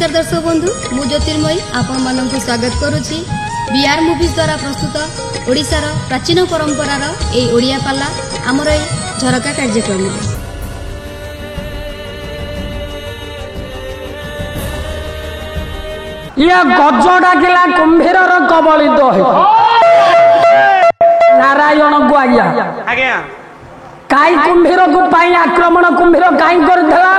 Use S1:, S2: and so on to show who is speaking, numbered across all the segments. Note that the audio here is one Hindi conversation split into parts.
S1: नमस्कार दर्शक बंधु मु ज्योतिर्मयी आपण मानक स्वागत करुच्ची बीआर मूवीज द्वारा प्रस्तुत ओडिशार प्राचीन परंपरार ए ओडिया पाला आमर ए झरका कार्यक्रम
S2: ये गज डाकिला कुंभीर कबलित नारायण को आज्ञा काई कुंभीर को पाई आक्रमण कुंभीर काई करथला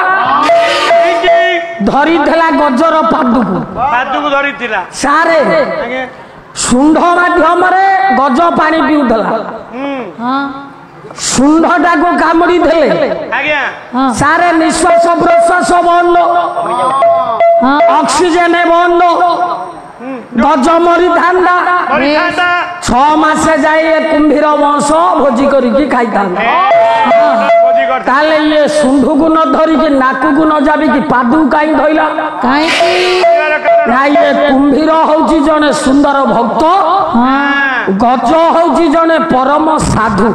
S2: धरिथला गजर पादुकु
S3: धरिथिला
S2: सारे सुंढ माध्यम रे गज पानी पिउथला सुंढटा को कामुड़ी देले सारे निश्वास प्रश्वास बंद ऑक्सीजन बंद गज मरी थांदा 6 मास जाए कुंभीर वंश भोजी करिकी खाइता ताले ये सुंढ को न धरी के नाकु को न जाबी कि पादु काई धइला काई ना ये कुंभीर होची जने सुंदर भक्त गज होची जने परम साधु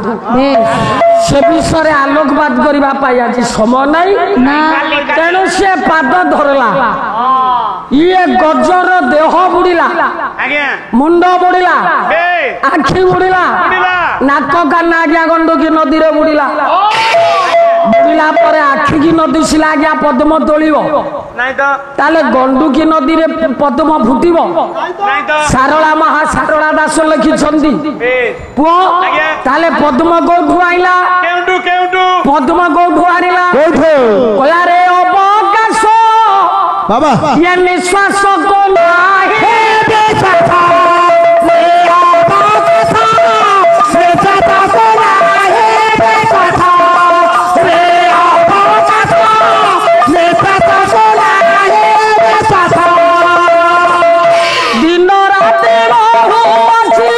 S2: से विषय आलोकपात करबा पाई आज समय नहीं तेणु से पाद धरला ये गजर देह बुड़िला मुंड बुड़िला आखि बुड़िला नाक कान आज्ञा गंडकी नदी रे बुड़िला बुड़िला पर आखि की नदी सिला आज्ञा पद्म तोलिबो ताले गंडकी नदी रे पद्म फुटिबो सारला महा सारला दास लिखिछंती पुओ ताले पद्म कोठु आइला पद्म कोठु आनिला कोला रे अवकाश बाबा ये निश्वास को नाही बेचता ले अवकाश बेचता को नाही बेचता ले अवकाश बेचता को नाही बेचता दिन रात बहु अछि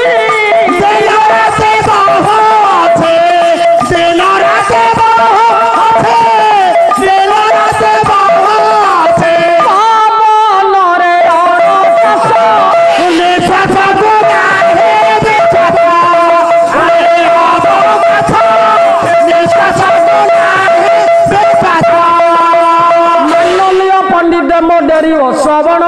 S2: दिन रात बहु अछि दिन रात बहु अछि दिन रात बहु अछि श्रवण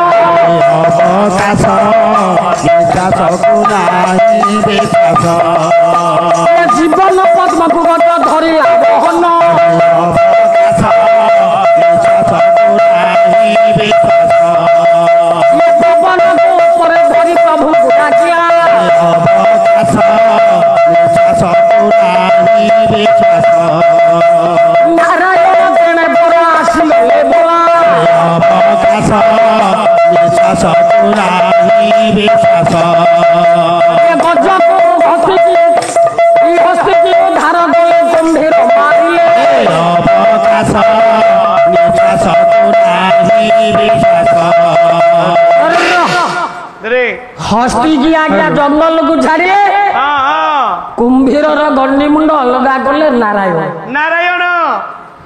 S2: जीवन पद्म को धरिला बहन पवन को ऊपर धरी प्रभु को डाकिया नारायण तेने पर आसिले बोला हस्ती की आज्ञा जंगल को छाड़िए कुंभीर गंडी मुंड अलगा कले नारायण
S3: नारायण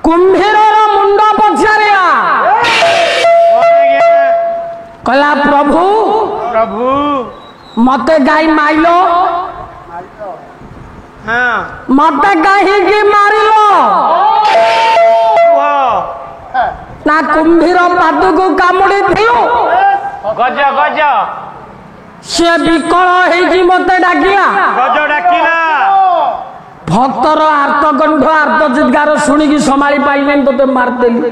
S2: कुंभीर मुंड पछारिया कहला प्रभु
S3: प्रभु
S2: मते गाई माइलो मते गाही की मारिलो ना कुंभीर पादु को कामुड़ी थियो
S3: गज गज
S2: से विकल हेजी मते डाकिला
S3: गज डाकिला
S2: भक्तर आर्तकंठ आर्त चित्कार शुणी संभाली पाइले तो मारदेली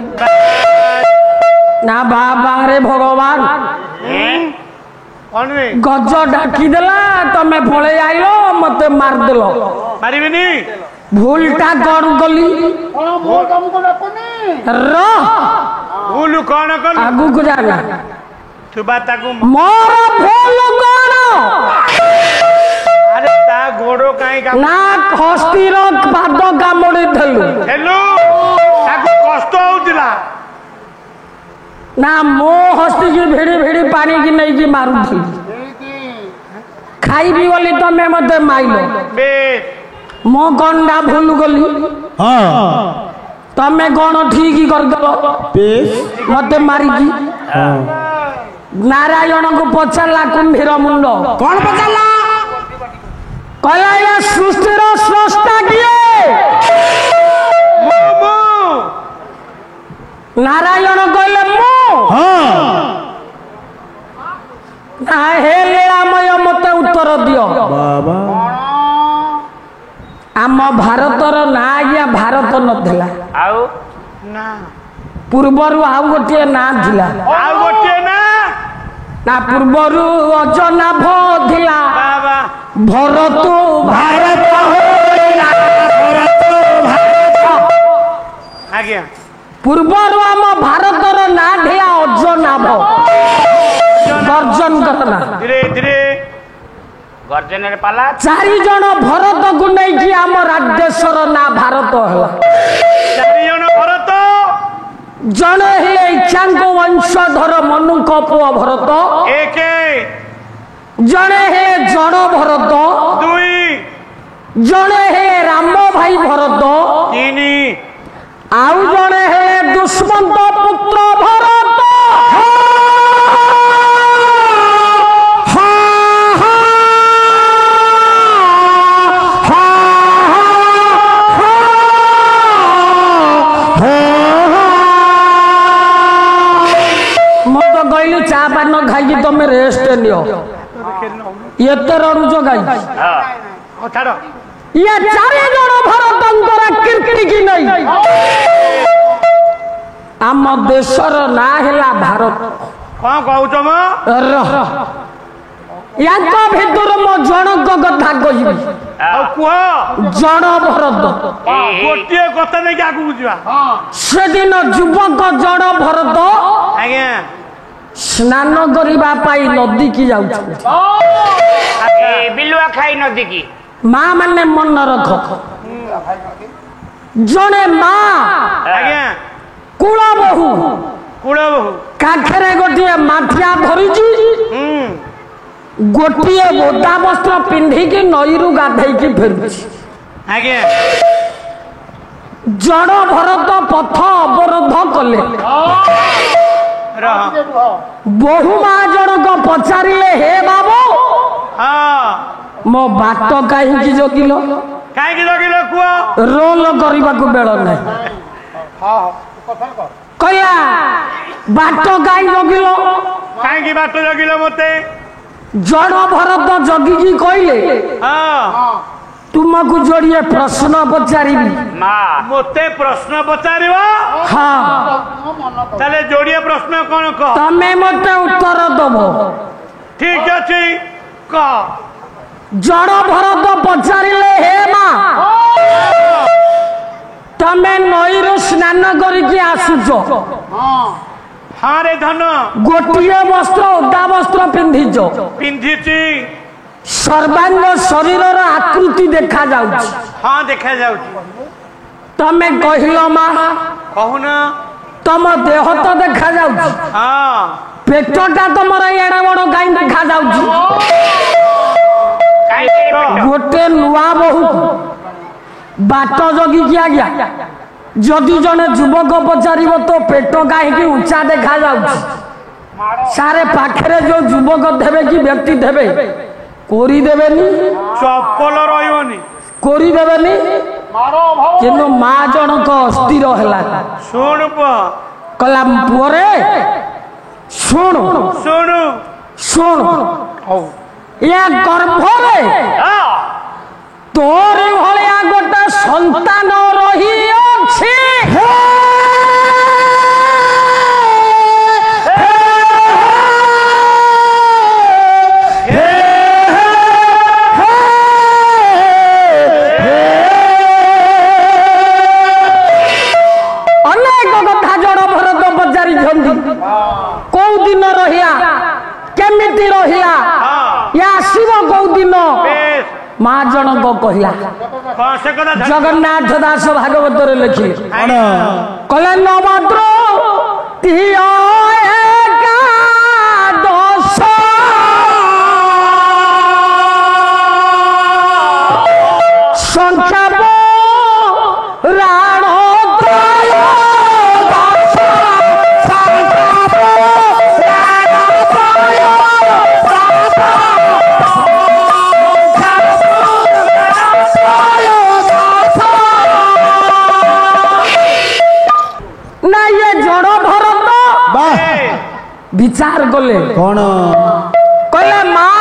S2: ना बाबा रे भगवान गज डाकी देला तमे पळे आइलो मते मार देलो
S3: मारिबिनी
S2: भूलटा कौन कली
S3: भूल कौन कल
S2: आगु को जाना मोर भूल कौन
S3: अरे ता गोड़ो काई का
S2: ना हस्तीर पाद कामुड़ी थलु
S3: हेलो ताको कष्ट होतिला
S2: ना मो हस्ती की भिड़ी भिड़ी पानी की नहीं की मारू थी खाई भी बोली तमे मते माइलो मो गंडा भूल गली तमे कौन ठीक कर दलो मते मारी की नारायण को पचारला कुंभीर मुंड कौन पचारला कहला ये सृष्टिर स्रष्टा किए नारायण कहले मु ନା ହେ ଲୀଳାମୟ ମତେ ଉତ୍ତର ଦିଅ।
S4: ବାବା
S2: ଆମ ଭାରତର ନାଁ ଆଜ୍ଞା ଭାରତ ନଥିଲା,
S3: ଆଉ ନା
S2: ପୂର୍ବରୁ ଆଉ ଗୋଟିଏ ନାଁ ଥିଲା।
S3: ଆଉ ଗୋଟିଏ ନା
S2: ନା ପୂର୍ବରୁ ଅଜନାଭ ଥିଲା,
S3: ବାବା
S2: ଭରତ ଭାରତ ହୋଇଲା, ଭରତ ଭାରତ।
S3: ଆଜ୍ଞା
S2: ପୂର୍ବରୁ ଆମ ଭାରତର ନାଁ ଥିଲା ଅଜନାଭ। ଗର୍ଜନ କରନା
S3: ଧୀରେ ଧୀରେ ଗର୍ଜନରେ ପାଲା।
S2: 4 ଜଣ ଭରତକୁ ନେଇକି ଆମ ଦେଶର ନାଁ ଭାରତ ହେଲା।
S3: 4 ଜଣ ଭରତ,
S2: ଜଣେ ହେଲେ ଇଚ୍ଛାଙ୍କ ବଂଶଧର ମନୁଙ୍କ ପୁଅ ଭରତ,
S3: 1
S2: ଜଣେ ହେଲେ ଜଣ ଭରତ,
S3: 2
S2: ଜଣେ ହେଲେ ରାମ ଭାଇ ଭରତ,
S3: 3
S2: ଆଉ ଜଣେ ହେଲେ ଦୁଷ୍ମନ୍ତ ପୁତ୍ର ଭରତ। ମତ କହିଲି ଚା ପାନ ଖାଇକି ତମେ ରେଷ୍ଟ ନିଅ, ଏତେ ରଡୁଛ କାହିଁକି?
S3: ହଁ ଛାଡ଼।
S2: ଇଏ 4 ଜଣ ଭରତଙ୍କର କୀର୍ତ୍ତି କି ନେଇ ଆମ ଦେଶର ନାଁ ହେଲା ଭାରତ।
S3: କଣ କହୁଛ ମ?
S2: ୟାଙ୍କ ଭିତରୁ ମୁଁ ଜଣଙ୍କ କଥା କହିବି।
S3: ଆଉ କୁହ।
S2: ଜଣ ଭରତ।
S3: ଗୋଟିଏ କଥା ନେଇକି ଆଗକୁ ଯିବା।
S2: ସେଦିନ ଯୁବକ ଜଣ ଭରତ
S3: ଆଜ୍ଞା
S2: ସ୍ନାନ କରିବା ପାଇଁ ନଦୀ କି ଯାଉଛନ୍ତି।
S3: ବିଲୁଆ ଖାଇ ନଦୀ କି
S2: ମା ମାନେ ମନ ରଖ, ଜଣେ ମା
S3: ଆଜ୍ଞା
S2: କୁଳ ବୋହୂ
S3: କୁଳ ବୋହୂ
S2: କାଖରେ ଗୋଟିଏ ମାଠିଆ ଧରିଛି, ଗୋଟିଏ ବୋଦା ବସ୍ତ୍ର ପିନ୍ଧିକି ନଈରୁ ଗାଧେଇକି ଫେରୁଛି।
S3: ଆଜ୍ଞା
S2: ଜଣ ଭରତ ପଥ ଅବରୋଧ କଲେ।
S3: ରହ।
S2: ବୋହୂ ମା ଜଣକ ପଚାରିଲେ, ହେ ବାବୁ
S3: ହଁ
S2: ମୋ ବାଟ କାହିଁକି ଜଗିଲ?
S3: କାହିଁକି ଜଗିଲ କୁହ।
S2: ରୋଲ କରିବାକୁ ବେଳ ନାହିଁ। କହିଲା ବାଟ କାହିଁ ଜଗିଲ?
S3: କାହିଁକି ବାଟ ଜଗିଲ ମତେ?
S2: ଜଣ ଭରତ ଜଗିକି କହିଲେ,
S3: ହଁ
S2: ତୁମକୁ ଯୋଡ଼ିଏ ପ୍ରଶ୍ନ ପଚାରିବି।
S3: ମତେ ପ୍ରଶ୍ନ ପଚାରିବ?
S2: ହଁ,
S3: ତାହେଲେ ଯୋଡ଼ିଏ ପ୍ରଶ୍ନ କଣ କହ।
S2: ତମେ ମତେ ଉତ୍ତର ଦବ।
S3: ଠିକ ଅଛି କହ।
S2: ଜଣ ଭରତ ପଚାରିଲେ, ହେ ମା ତମେ ନଈରୁ ସ୍ନାନ କରିକି ଆସୁଛ,
S3: ହଁ ରେ ଧନ
S2: ଗୋଟିଏ ବସ୍ତ୍ର ଓଦା ବସ୍ତ୍ର ପିନ୍ଧିଛ,
S3: ପିନ୍ଧିଛି।
S2: ସର୍ବାଙ୍ଗ ଶରୀରର ଆକୃତି ଦେଖାଯାଉଛି।
S3: ହଁ ଦେଖାଯାଉଛି।
S2: ତମେ କହିଲ ମା
S3: କହୁନ।
S2: ତମ ଦେହ ତ ଦେଖାଯାଉଛି,
S3: ହଁ
S2: ପେଟଟା ତମର ଏଡେ ବଡ କାହିଁ ଦେଖାଯାଉଛି? ଗୋଟେ ନୂଆ ବୋହୂ ବାଟ ଜଗିକି ଆଜ୍ଞା ଯଦି ଜଣେ ଯୁବକ ପଚାରିବ ତ ପେଟ କାହିଁକି ଉଞ୍ଚା ଦେଖାଯାଉଛି, ସାରେ ପାଖରେ ଯୋଉ ଯୁବକ ଥିବେ କି ବ୍ୟକ୍ତି ଥିବେ କରିଦେବେନି,
S3: ଚପଲ ରହିବନି,
S2: କରିଦେବେନି। କିନ୍ତୁ ମା ଜଣକ ଅସ୍ଥିର ହେଲା,
S3: ଶୁଣ ପୁଅ,
S2: କହିଲା ପୁଅରେ ଶୁଣୁ
S3: ଶୁଣୁ
S2: ଶୁଣୁ, ଏ ଗର୍ଭରେ ତୋରି ଭଳିଆ ଗୋଟେ ସନ୍ତାନ ରହିଅଛି। ଅନେକ କଥା ଜଣ ଭରତ ପଚାରିଛନ୍ତି, କୋଉ ଦିନ ରହିଲା, କେମିତି ରହିଲା, ଆସିବ କୋଉ ଦିନ? ମା ଜଣକ କହିଲା, ଜଗନ୍ନାଥ ଦାସ ଭାଗବତରେ ଲେଖିଲେ, କହିଲେ ନବଦ୍ର ଏକାଦଶ ସଂଖ୍ୟା ରାଣ विचार कले
S4: कौन
S2: कहले माँ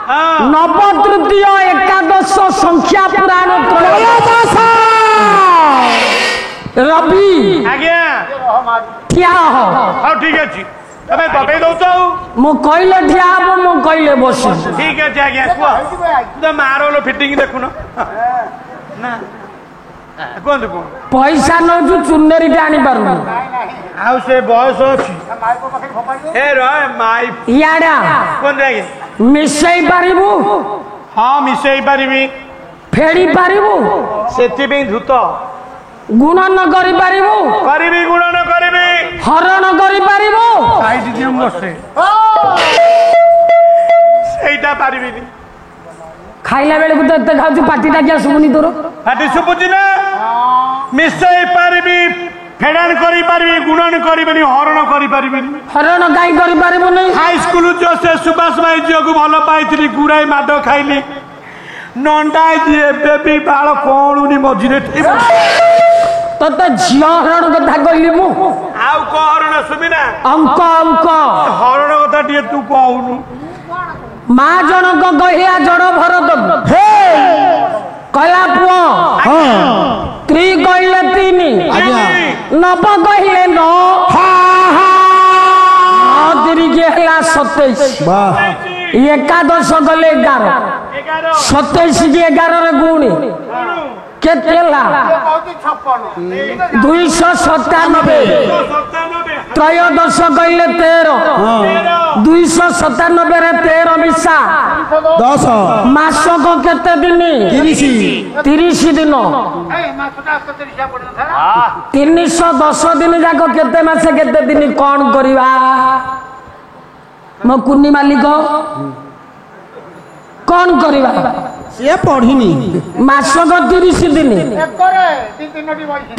S3: ହଁ
S2: नव तृतीय एकादश संख्या पुराण त्रयोदश रवि
S3: ଆଜ୍ଞା
S2: ठिया हो
S3: ହଉ ଠିକ ଅଛି ତମେ ଦବେଇ ଦଉଛ ଆଉ
S2: मु कहले ठिया हब मु कहले बस
S3: ଠିକ ଅଛି ଆଜ୍ଞା କୁହ ତ ମାରୋଲ ଫିଟିଂ ଦେଖୁନ ନା କୁହନ୍ତୁ କୁହନ୍ତୁ
S2: पैसा नौचु चुनेरी आनी पारुनी
S3: ଆଉ ସେ ବୟସ ଅଛି ଏ ରହ ମାଇ
S2: इयाडा
S3: କୁହନ୍ତୁ ଆଜ୍ଞା
S2: मिसई पारिबु
S3: ହଁ ମିଶେଇ ପାରିବି
S2: फेड़ी पारिबु
S3: ସେଥିପାଇଁ ଧୂତ
S2: गुणन करि पारिबु
S3: କରିବି ଗୁଣନ କରିବି
S2: हरण करि पारिबु
S3: ସାଇଡ୍ ଦିଅ ବସେ ସେଇଟା ପାରିବିନି
S2: खाइला बेले तो एते खाउछु पाटीटा क्या सुमुनी तोर
S3: ପାଟି ଶୁଭୁଛି ନା ମିଶେଇ ପାରିବି ଫେଡାନ କରିପାରିବି ଗୁଣନ କରିବିନି ହରଣ କରିପାରିବିନି
S2: हरण काई करि पारिबु नै
S3: ହାଇସ୍କୁଲ ଯୋଉ ସେ ସୁବାସ ଭାଇ ଝିଅକୁ ଭଲ ପାଇଥିଲି ଗୁଡାଏ ମାଡ ଖାଇଲି ନଣ୍ଡା ଏବେ ବି ବାଳ କଣୁନି ମଝିରେ
S2: तते झियो हरण कथा कहली मु
S3: ଆଉ କଣ ହରଣ ସୁବିନା
S2: अंक अंक
S3: ହରଣ କଥା ଟିକେ ତୁ କହୁନୁ
S2: माँ जनक कहिया जड़ भरत कहला पुओ त्रि कहले तीन नव कहले नौ तिरिके हला 27
S4: वाह
S2: एकादश गले 11 27 की 11 रे गुणी केते हला 297 त्रयोदश कहले 13 297 रे 13 मिसा
S4: 10
S2: मासक केते दिन 30 दिन 310 दिन जाक केते मासे केते दिन कौन करिवा मो कुन्नी मालिक कौन करिवा
S4: ये पढ़िनी
S2: मासक 30 दिन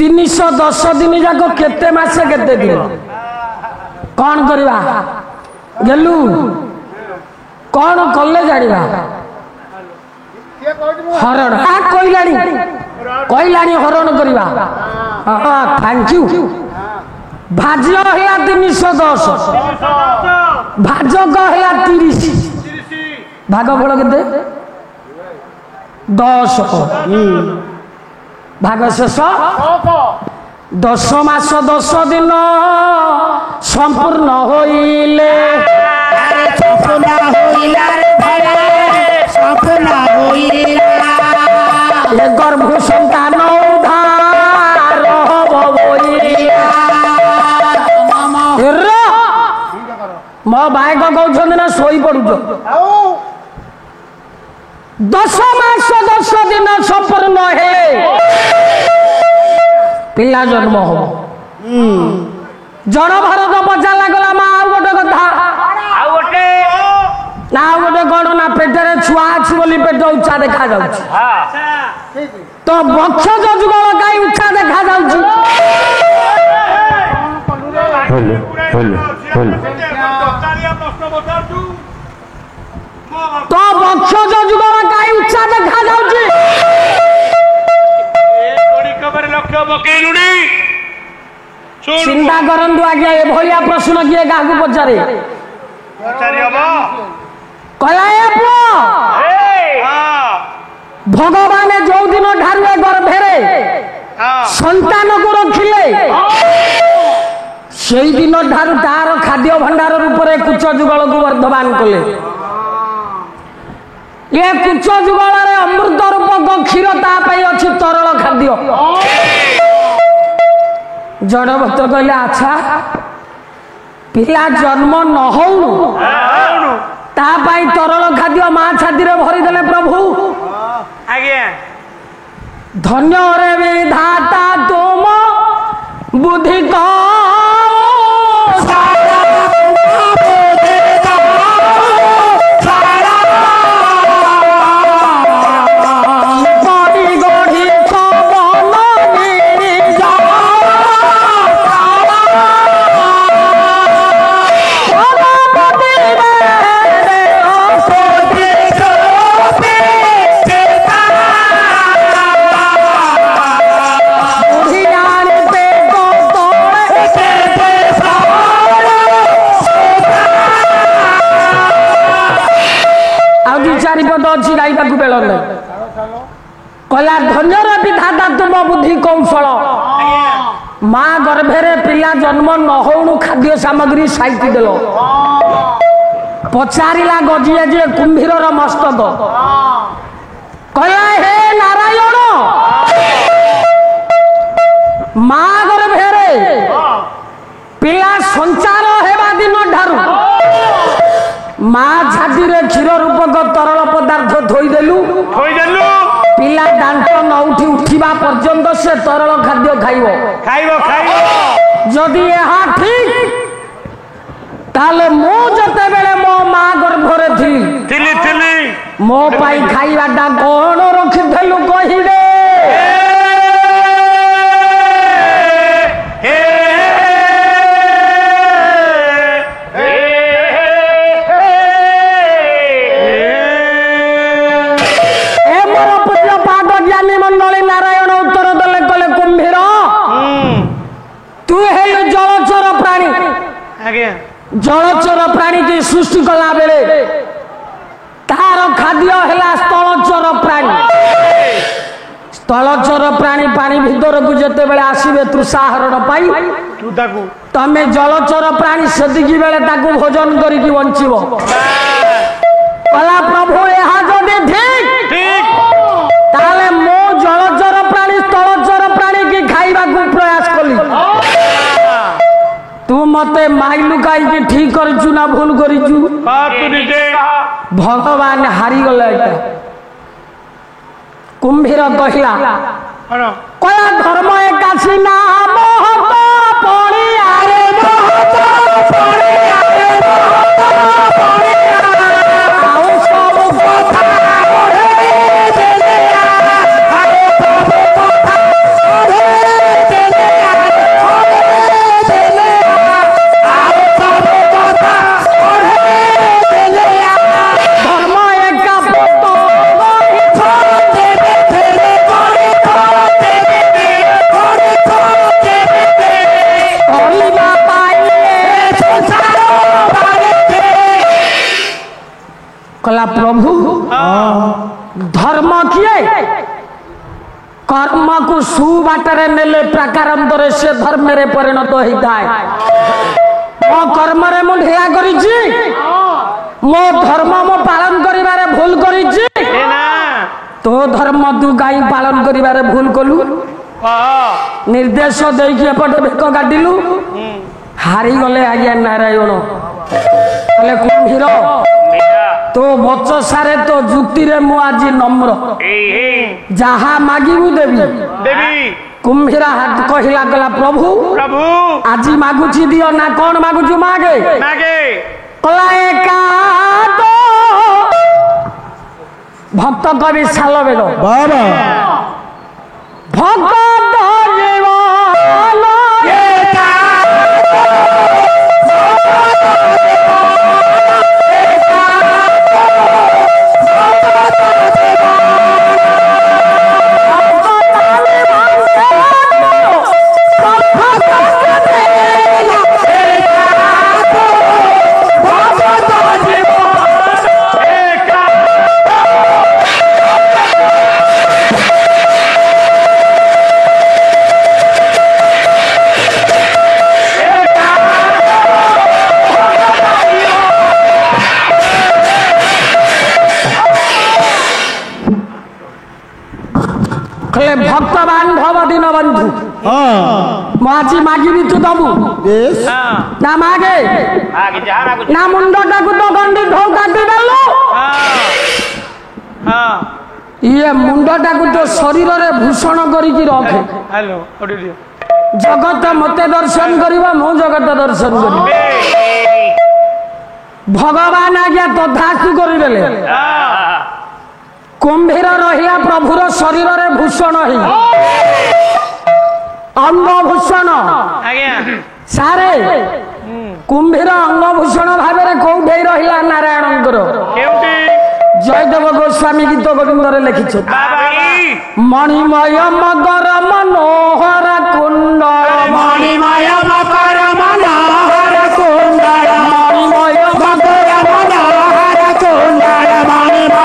S2: 310 दिन जाक केते मासे केते दिन कौन करिवा गेलु कौन कले जानिबा हरण कहलानी हरण करिवा हाँ थैंक यू भाज्य है 310 भाजक है 30 भाग फल के 10 भाग शेष 10 मास 10 दिन संपूर्ण होइले गर्भ सन्तान उद्धार हब मो भाई कहते ना शोई पड़ुच 10 मास 10 दिन संपूर्ण है पिला जन्म हो जड़ भारत पचारा गला माँ आउ गोटे कथा ना गोटे कौन ना पेटे छुआ अच्छी बोली पेट उच्चा देखा जाउछि तो बक्ष जुगल कहीं उच्चा देखा जाउछि तो बक्ष जुगल कहीं उच्चा देखा जाउछि चिंता करंतु आज्ञा ए भलिया प्रश्न किए काहू पचारे कलाए पुओ भगवान जो दिन ठारू गर्भे संतान को रखिले से दिन ठारू तार खाद्य भंडार रूप में कुच जुगल को वर्धमान कले ये कुच जुगल अमृत रूपक क्षीर तापाई अच्छी तरल खाद्य जड़ भक्त कहले अच्छा पिला जन्म न होउनु तापाई तरल खाद्य माँ छाती भरीदेले प्रभु
S3: आज्ञा
S2: धन्य रे विधाता तुम बुद्धि को आउजी चारिपद अच्छी गाइबा बेल नहीं कहला धन्यर विधाता तुम बुद्धि कौशल माँ गर्भे पिला जन्म न होणु खाद्य सामग्री साइति देल पचारिला गजिए जे कुंभीर मस्तक कहला हे नारायण माँ गर्भे पिला संचार हेबा दिन ठारू माँ छाती रे क्षीर रूपक तरल पदार्थ थोईदेलु पिला दांत न उठी उठिबा पर्यंत से तरल खाद्य खाइबो जदि यहाँ ठीक ताले मो जते बेले मो माँ गर्भरे थिली मो पाई खाइबाटा कोन रखिथेलु कहिदे जलचर प्राणी की सृष्टि कला बेले तार खाद्य है स्थलचर प्राणी स्थलचर प्राणी पानी भीतर को जिते बेले आसबे तृषाहरण पाई तमे जलचर प्राणी सेतिकी बेले ताकू भोजन करिकी बंचिब कला प्रभु यहाँ जदि ठीक ताले मो जलचर प्राणी स्थलचर प्राणी की खाइबा को प्रयास कली तू मते माइलु कहीं ठीक करू ना भूल करू भगवान हारी गले कुंभीर कहला कला धर्म एकाशी नाम प्रभु धर्म किए कर्म को सुबाटर नेले प्रकारांतर से धर्म रे परिणत होता है मो कर्म रे मु ढिला करिछि मो धर्म मो पालन करिबारे भूल करिछि तो धर्म तू गाई पालन करिबारे भूल कलु निर्देश देकी एपटे भेक काटिलु हारी गले आज्ञा नारायण कहले कुंभीर तो बचसारे तो जुक्ति रे मु आज नम्र जहा मागिबु देवी कुंभीरा हाथ कहला कला प्रभु आज मागुची दियो ना कौन मागुचु मागे कला एका तो भक्त कवि साल बेग बाबा भक्त भक्त बांधव दिन बंधु माची मागिबी तू दबु ना मागे ना मुंडटा को तो गंडी ढो काटी देलो ये मुंडटा को तो शरीर रे भूषण करी की रखे जगत मते दर्शन करिबा मो जगत दर्शन करी भगवान आज्ञा तथास्तु करि देले कुंभीर रहिया प्रभुर शरीर रे भूषण ही अंग भूषण सारे कुंभीर अंग भूषण भाव कौटे रहा नारायण जयदेव गोस्वामी गीत गोविंद लिखिछ मणिमय मगर मनोहर कुंड मणिमय मकर मनोहर कुंड मणिमय मकर मनोहर कुंड मणिमय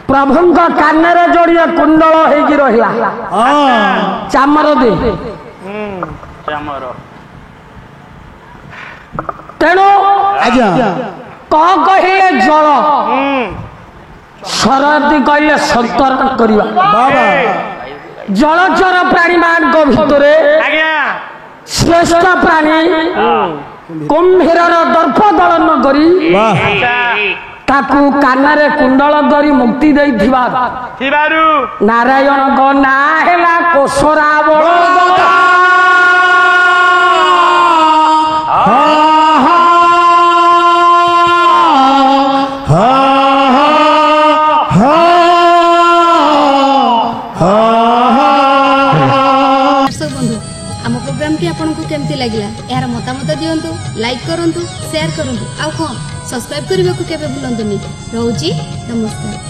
S2: प्रभुଙ୍କ काନରେ जोड़िए कुंडल ହେଇକି ରହିଲା चामर दे तेणु
S4: आज्ञा
S2: कौन कहिले जल शरदी कहले संतरण करवा
S4: बाबा
S2: जलचर प्राणी मान भितर श्रेष्ठ प्राणी कुंभीर दर्प दलन करी ताकू कानरे कुंडल करी मुक्ति देइथिबा नारायण को ना हेला कोसरा बड़
S1: बंधु आम प्रोग्राम टी आपको केमती लगिला यार मतामत दियंतु लाइक करंतु शेयर करंतु आ कौन सब्सक्राइब करने को केबे भूलंतुनी रहउची नमस्कार।